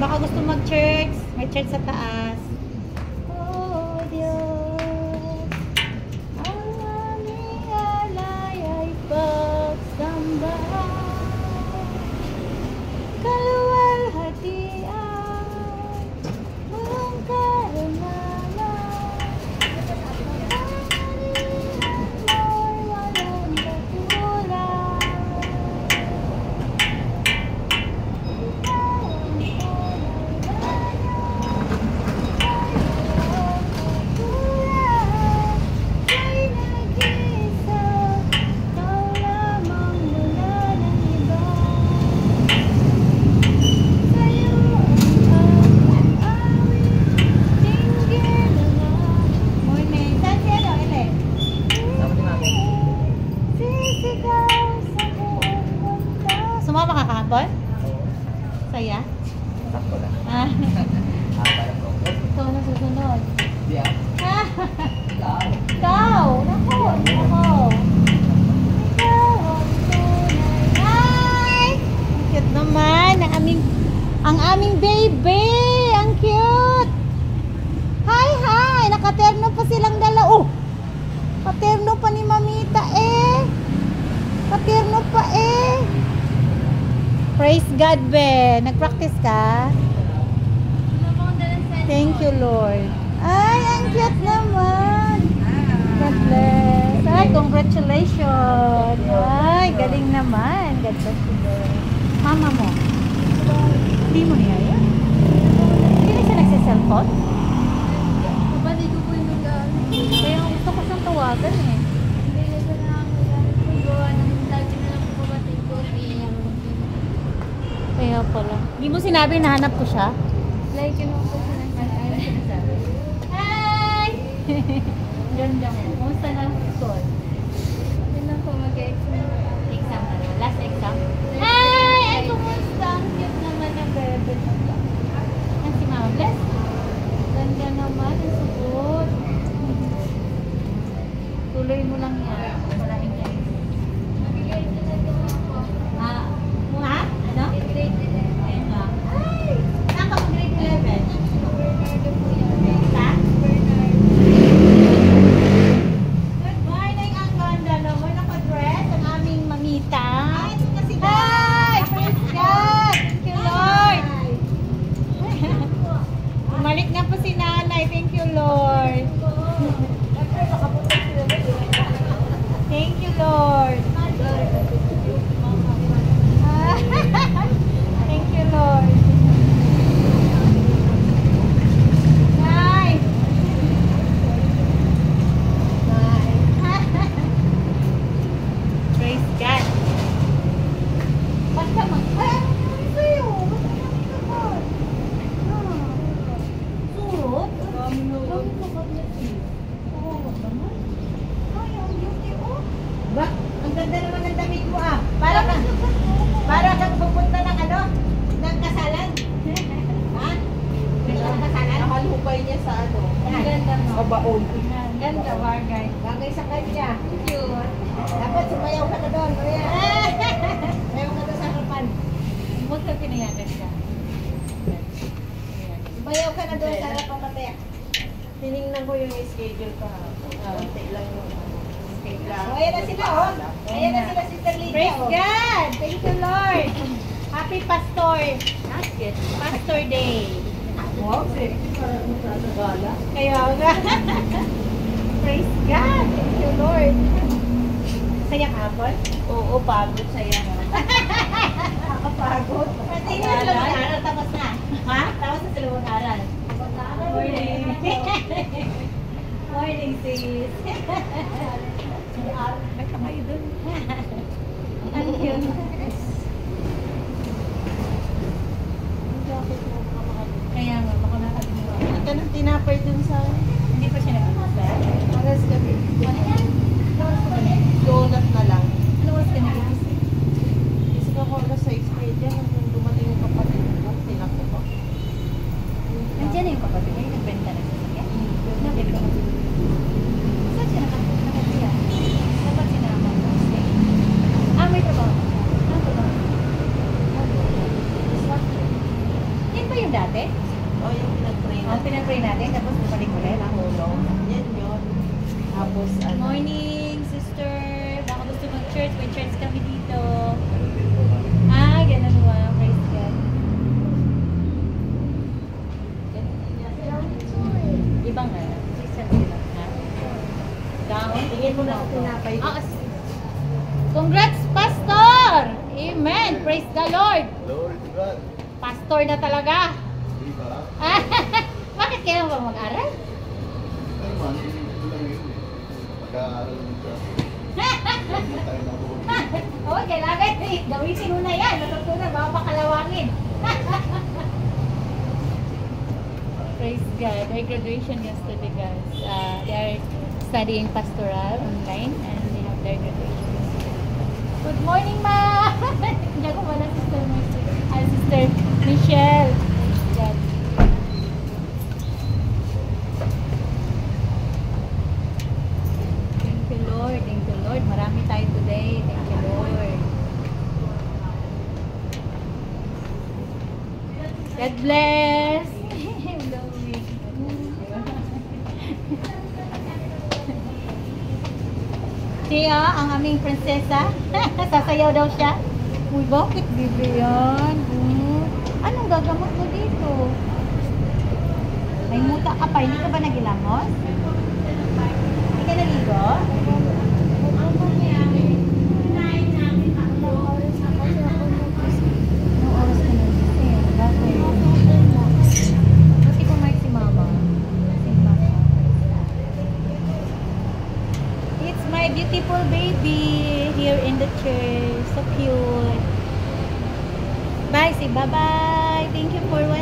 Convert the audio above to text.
baka gusto mag-church. May church sa taas. Oh, Diyos, ang aming alay ay pagsamba. Kaluwalhatian, walang karangalan. Mo'y walang katulad. Sumama ka kahapon? Saya? Sakto lang. Ah, Parang lungkot. ikaw na susunod. Hindi ah. Ikaw. Ikaw! Naku! Naku! Ikaw ang tunay. Hi! Ang cute naman. Ang aming baby! Ang cute! Hi! Hi! Nakaterno pa silang dalawa. Oh! Katerno pa ni Mamita eh! Katerno pa eh! Praise God, be! Nag-practice ka? Thank you, Lord. Ay, ang cute naman! God bless. Ay, congratulations. Ay, galing naman. God bless you, Lord. Mama mo. Hindi mo niya yan? Hindi na siya nagsiselfon? Kapatid ko po yung nag-aaral. Kaya gusto ko siyang tawagan eh. Hindi na siya nakakagawa ng lagi na lang po kapatid ko. Iiyak ko. Kaya pala. Hindi mo sinabi na hanap ko siya? Like, yun po sinasabi. Hi! Ganda mo. Kumusta na school? Yun lang po mag-exam. Exam na naman. Last exam? Hi! Ay, kumusta? Ang cute naman ng bebe mo. Yan si Mama Bless. Ganda naman. Ang sugot. Tuloy mo lang yan. Maraming guys. Ah, ha? Ano? Grade 11. Ayun lang. Ay! Saan ka mag-grade 11? Bernardo po yan. Sa? Bernardo. Good morning, ang ganda naman. Naka-dress ang aming mamita. Hi! Praise God! Thank you, Lord! Bumalik na po si nanay. Thank you, Lord. Thank you, Lord. Thank you, Lord. Hi! Praise God. Ba't ka mag... Ay, ano sa'yo? Ba't ka mag-kapal? Surot? Kami kapal na siya. Oo, wag naman. Ay, ang beauty, oh. Ba? Ang ganda naman ng damit mo, ah. Para kang pupunta ng ano? Ng kasalan. Ha? Ng kasalan? Nakalupay niya sa ano, Ang ganda mo. sa baon. Ang ganda, bagay. Bagay sa kanya. Cute. Dapat sumayaw ka na doon. Maria. Sumayaw ka doon sa harapan. Huwag ka pinayagan ka. Sumayaw ka na doon sa harapan, Maria. Tinignan ko yung schedule ko. Konti lang yung schedule. Oh, ayan na sila, oh. Ayan na sila, Sister Lydia. Praise oh. God! Thank you, Lord! Happy Pastor! Pastor Day! Wow, sexy. Parang gala. Kaya nga. Praise God! Thank you, Lord! Saya kahapon? Oo, pagod saya. Nakapagod. Pati na sila mag-aaral, tapos na. Ha? Tapos na sila mag-aaral. Morning! Morning, sis! May kamay dun. Ang cute. Kaya nga, baka nakalimutan. Hindi ka nang tinapay dun sa... Hindi pa siya nag-uusap. Paras kami. Ano yan? Ano oras ka ba na? Donut na lang. Ano oras ka nag-uusap? Isip ako na sa expedia nung dumating yung kapatid ko. Tinako ko. Nandiyan na yung kapatid niya, yung nagbenta na siya. Nakita ko. Saan siya nakatiya? Dapat sinama ko. May trabaho. Ano trabaho? Yan ba yung dati? Tapos, Good morning, sister. Baka gusto mag-church. May church kami dito. Ah, ganun ba? Praise God. Ibang nga. Christian sila. Ha? Down. tingin mo na sa tinapay. Ah, congrats, Pastor! Amen! Praise the Lord! Glory to God. Pastor na talaga. Diba? Bakit kailan ba mag-aral? Ay man, ito lang yun eh. Mag-aaral ng siya. Hindi tayo na buhay. Oo, kailangan gamitin mo na yan. Natutunan, baka pakalawangin. Praise God. Their graduation yesterday, guys. They are studying pastoral online and they have their graduation yesterday. Good morning, ma! Hindi ako wala, Sister Mercy. Sister Michelle. Praise God. Thank you, Lord. Thank you, Lord. Marami tayo today. Thank you, Lord. God bless. Siya, ang aming prinsesa. Sasayaw daw siya. Uy, bakit bibi yan? Anong gagamot mo dito? May muta ka pa. Hindi ka ba nagilamos? Hindi ka naligo? Anong oras ka nagising? Bakit? Bakit kumain si mama? Si mama. It's my beautiful baby here in the church. So cute. Bye. Say bye-bye. Thank you for watching.